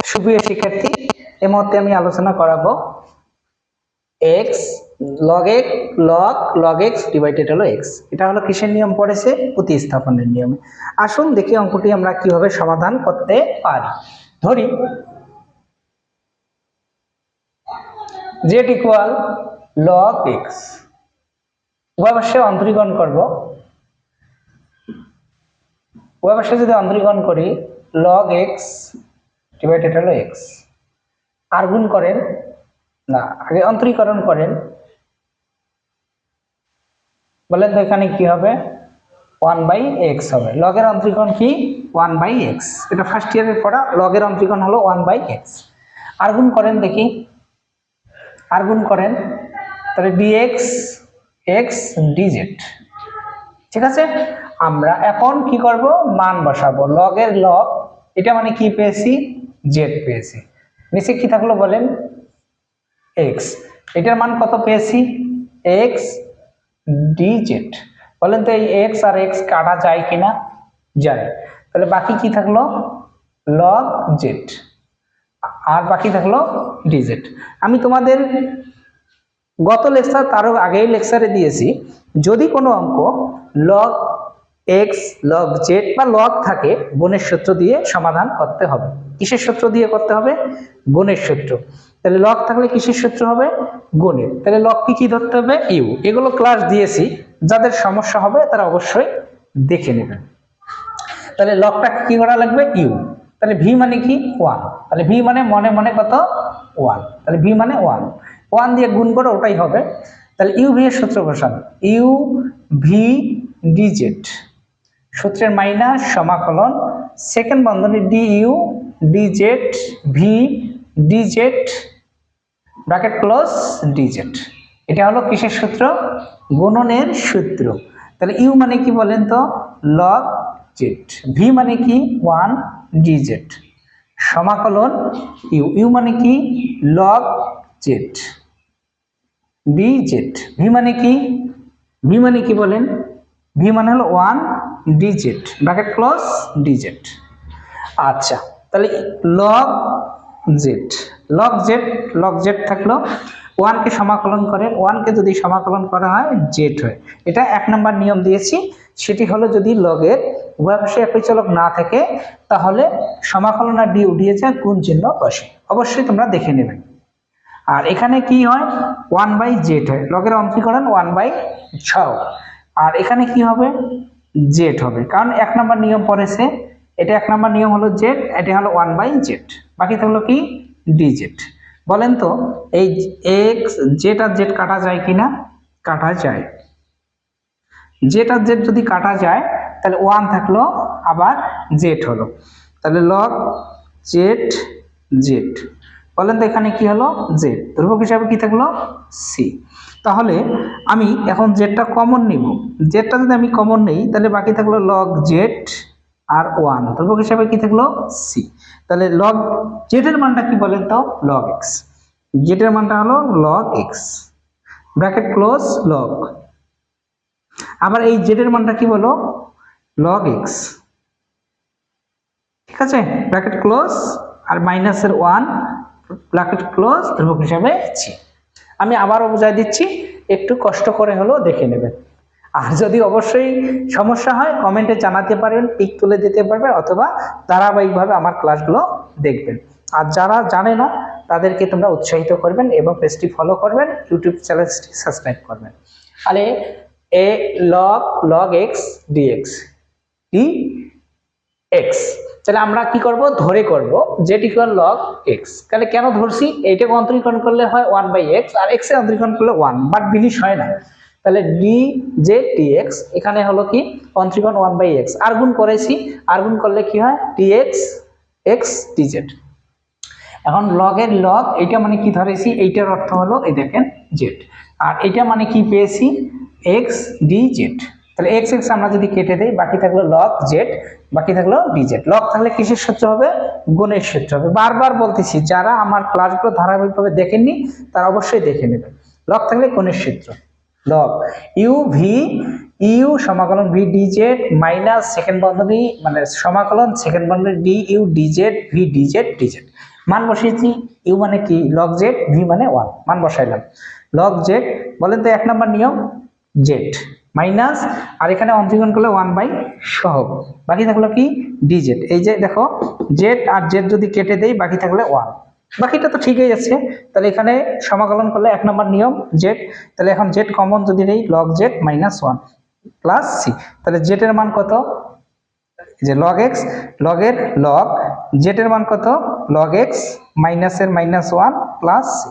সুপ্রিয় শিক্ষার্থী, এই মুহূর্তে আমি আলোচনা করাবো এক্স লগ এক্স ডিভাইডেড হলো এক্স। এটা হলো কিসের নিয়ম পড়েছে? প্রতিস্থাপনের নিয়মে। আসুন দেখি অঙ্কটি আমরা কিভাবে সমাধান করতে পারি। ধরি z ইকুয়াল লগ এক্স, উভয় পাশে অন্তরীকরণ করব। উভয় পাশে যদি অন্তরীকরণ করি লগ এক্স ডিভাইডেড হলো এক্স, আর গুণ করেন না, আগে অন্তরীকরণ করেন, বলেন তো এখানে কি হবে? 1/x হবে। লগের অন্তরীকরণ কি? 1/x। এটা ফার্স্ট ইয়ারের পড়া। লগের অন্তরীকরণ হলো 1/x। আর গুণ করেন দেখি, আর গুণ করেন, তাহলে dx x dz। ঠিক আছে, আমরা এখন কি করব? মান বসাবো। লগের লগ, এটা মানে কি পেয়েছি? z পেয়েছি। নিচে কি থাকলো বলেন? x। এটার মান কত পেয়েছি? x dz। বলেন তো এই x আর x কাটা যায় কিনা? যায়। তাহলে বাকি কি থাকলো? log z, আর বাকি থাকলো dz। আমি তোমাদের গত লেকচার তারও আগেই লেকচারে দিয়েছি, যদি কোনো অঙ্ক log x log z বা log থাকে, গুণের সূত্র দিয়ে সমাধান করতে হবে। কিসের সূত্র দিয়ে করতে হবে? গুণের সূত্র। তাহলে লগ থাকলে কিসের সূত্র হবে? গুণের। তাহলে লগ কি ধরতে হবে? ইউ। এগুলো ক্লাস দিয়েছি, যাদের সমস্যা হবে তারা অবশ্যই দেখে নেবেন। তাহলে লগটা কি করা লাগবে? ইউ। তাহলে ভি মানে কি? 1। তাহলে ভি মানে মনে মনে কত? 1। তাহলে ভি মানে 1 দিয়ে গুণ করে ওটাই হবে। তাহলে ইউ ভি এর সূত্র বসান, ইউ ভি ডিজেড। সূত্রের মাইনাস সমাকলন সেকেন্ড বন্ধনী d u dz v dz bracket close dz. এটা হলো কিসের সূত্র? গুণনের সূত্র। তাহলে ইউ মানে কি বলেন তো? Log Z. ভি মানে কি? 1 ডিজেড সমাকলন ইউ। ইউ মানে কি? Log Z DZ. ভি মানে কি? ভি মানে কি বলেন? ভি মানে হলো 1 ডিজেড ব্র্যাকেট ক্লোজ ডিজেড। আচ্ছা, তাহলে লগ জেড, লগ জেড থাকলো। 1 কে সমাকলন করেন, 1 কে যদি সমাকলন করা হয় জেড হয়। এটা 1 নম্বর নিয়ম দিয়েছি, সেটি হলো যদি লগের উভয় পাশে একই চলক না থাকে তাহলে সমাকলন আর ডি উঠিয়ে যায়, গুণ চিহ্ন বসে। অবশ্যই তোমরা দেখে নেবে। আর এখানে কি হয়? 1/z হয়। লগের অন্তরীকরণ 1/6। আর এখানে কি হবে? জেড হবে, কারণ 1 নম্বর নিয়ম পড়েছে। এটা 1 নম্বর নিয়ম হলো জেড, এটা হলো 1/z। বাকি থাকলো কি? ডিজেড। বলেন তো এই এক্স জেড আর জেড কাটা যায় কিনা? কাটা যায়। জেড আর জেড যদি কাটা যায় তাহলে 1 থাকলো, আবার জেড হলো। তাহলে লগ জেড জেড। বলেন তো এখানে কি হলো? জেড। ধ্রুবক হিসাবে কি থাকলো? সি। তাহলে আমি এখন জেডটা কমন নিব। জেডটা যদি আমি কমন নেই তাহলে বাকি থাকলো লগ জেড আর 1। ধ্রুবক হিসাবে কি থাকলো? সি। তাহলে লগ জেড এর মানটা কি বলেন তো? Log x. জেড এর মানটা হলো log x bracket close log. আবার এই জেড এর মানটা কি বলো? Log x. ঠিক আছে, ব্র্যাকেট ক্লোজ আর মাইনাসের 1 ব্র্যাকেট ক্লোজ, ধ্রুবক হিসাবে সি। আমি আবারও বুঝাই দিচ্ছি, একটু কষ্ট করে হলেও দেখে নেবেন। আর যদি অবশ্যই সমস্যা হয় কমেন্টে জানাতে পারবেন, টিক তুলে দিতে পারবেন, অথবা ধারাবাহিকভাবে আমার ক্লাসগুলো দেখবেন। আর যারা জানে না তাদেরকে তোমরা উৎসাহিত করবেন এবং পেজটি ফলো করবেন, ইউটিউব চ্যানেলটি সাবস্ক্রাইব করবেন। তাহলে এ log x d x d x. তাহলে আমরা কি করব? ধরে করব জেড ইকুয়াল লগ এক্স। তাহলে কেন ধরছি? এইটাকে অন্তরীকরণ করলে হয় 1/x, আর x এর অন্তরীকরণ করলে 1, বাট জিনিস হয় না। তাহলে ডি জেড ডিএক্স, এখানে হলো কি? অন্তরীকরণ 1/x। আর গুণ করেছি, আর গুণ করলে কি হয়? Dx x dz. এখন লগের লগ, এটা মানে কি ধরেছি? এইটার অর্থ হলো এই দেখেন জেড, আর এটা মানে কি পেয়েছি? X D Z. তাহলে এক্স এক্স আমরা যদি কেটে দেই, বাকি থাকলো লগ জেড, বাকি থাকলো ডিজেড। লগ থাকলে কিসের সূত্র হবে? গুণের সূত্র হবে। বারবার বলতেছি, যারা আমার ক্লাসগুলো ধারাবাহিকভাবে দেখেননি তারা অবশ্যই দেখে নেবেন। লগ থাকলে গুণের সূত্র লগ ইউ ভি, ইউ সমাকলন ভি ডিজেড মাইনাস সেকেন্ড বন্ধনী মানে সমাকলন সেকেন্ড বন্ধনী d u dz v dz dz. মান বসিয়েছি, ইউ মানে কি লগ জেড, ভি মানে 1, মান বসাইলাম। লগ জেড বলেন তো 1 নম্বর নিয়ম জেড মাইনাস, আর এখানে অন্তরীকরণ করলে 1 বাই সহগ, বাকি থাকলো কি ডিজেড। এই যে দেখো জেড আর জেড যদি কেটে দেই বাকি থাকলে 1, বাকিটা তো ঠিকই আছে। তাহলে এখানে সমাকলন করলে 1 নম্বর নিয়ম জেড, তাহলে এখন জেড কমন যদি নেই log z minus 1 plus c, তাহলে জেড এর মান কত, যে লগ এক্স, লগের লগ জেড এর মান কত লগ এক্স মাইনাসের মাইনাস 1 প্লাস সি।